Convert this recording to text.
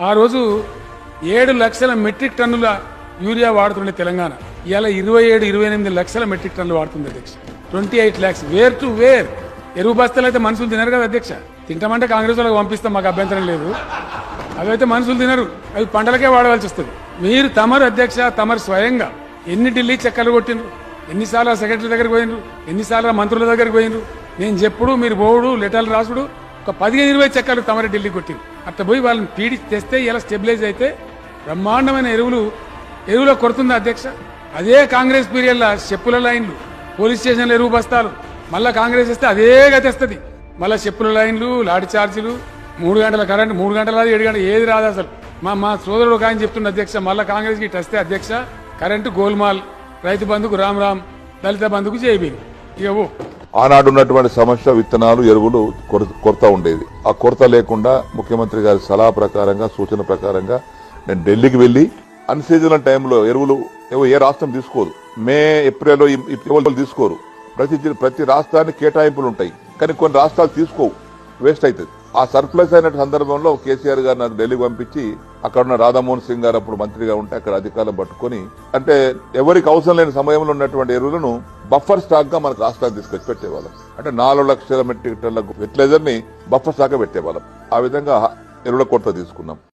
ఆ రోజు 7 లక్షల మెట్రిక్ టన్నుల యూరియా వాడుతుండే తెలంగాణ ఇలా 27-28 లక్షల మెట్రిక్ టన్నులు వాడుతుంది అధ్యక్ష. 28 lakhs వేర్ టు వేర్. ఎరువు బస్తాలు అయితే మనుషులు తినరు కదా అధ్యక్ష. తింటామంటే కాంగ్రెస్ వాళ్ళకి పంపిస్తాం, మాకు అభ్యంతరం లేదు. అవైతే మనుషులు తినరు, అవి పంటలకే వాడవలసి వస్తుంది. మీరు తమరు అధ్యక్ష, తమరు స్వయంగా ఎన్ని ఢిల్లీ చెక్కలు కొట్టినరు, ఎన్నిసార్లు సెక్రటరీ దగ్గరికి పోయినరు, ఎన్నిసార్లు మంత్రుల దగ్గరికి పోయినరు. నేను చెప్పుడు మీరు పోవుడు లెటర్లు రాసుడు ఒక 15-20 చెక్కలు తమరే ఢిల్లీ కొట్టింది. అట్లా పోయి వాళ్ళని పీడి తెస్తే ఇలా స్టెబిలైజ్ అయితే బ్రహ్మాండమైన ఎరువులో కొడుతుంది అధ్యక్ష. అదే కాంగ్రెస్ పీరియడ్లో చెప్పుల లైన్లు, పోలీస్ స్టేషన్లు ఎరువు బస్తాలు, మళ్ళా కాంగ్రెస్ ఇస్తే అదే గతేస్తుంది. మళ్ళా చెప్పుల లైన్లు, లాఠీ చార్జీలు, 3 గంటల కరెంట్, 3 గంటల 7 గంటలు ఏది రాదు అసలు. మా సోదరుడు ఒక ఆయన చెప్తున్న అధ్యక్ష, మళ్ళా కాంగ్రెస్కి ఇటు వస్తే అధ్యక్ష కరెంటు గోల్మాల్, రైతు బంధుకు రామ్, దళిత బంధుకు జైబీ. ఇక ఆనాడు ఉన్నటువంటి సమస్య విత్తనాలు, ఎరువులు కొరత ఉండేది. ఆ కొరత లేకుండా ముఖ్యమంత్రి గారి సలహా ప్రకారంగా, సూచన ప్రకారంగా నేను ఢిల్లీకి వెళ్లి అన్ సీజనల్ టైంలో ఎరువులు ఏ రాష్ట్రం తీసుకోదు. మే ఏప్రిల్లో ఎవరు తీసుకోరు. ప్రతి రాష్ట్రానికి కేటాయింపులు ఉంటాయి, కానీ కొన్ని రాష్ట్రాలు తీసుకోవు, వేస్ట్ అవుతుంది. ఆ సర్ప్లస్ అయిన సందర్భంలో కేసీఆర్ గారు నాకు ఢిల్లీకి పంపించి అక్కడ ఉన్న రాధామోహన్ సింగ్ గారు అప్పుడు మంత్రిగా ఉంటే అక్కడ అధికారులు పట్టుకుని, అంటే ఎవరికి అవసరం లేని సమయంలో ఉన్నటువంటి ఎరువులను బఫర్ స్టాక్ గా మనకు రాష్ట్రానికి తీసుకొచ్చి పెట్టేవాళ్ళం. అంటే 4 లక్షల మెట్రిక్ టన్నుల ఫెర్టిలైజర్ ని బఫర్ స్టాక్ గా పెట్టేవాళ్ళం. ఆ విధంగా ఎరువుల కొరత తీసుకున్నాం.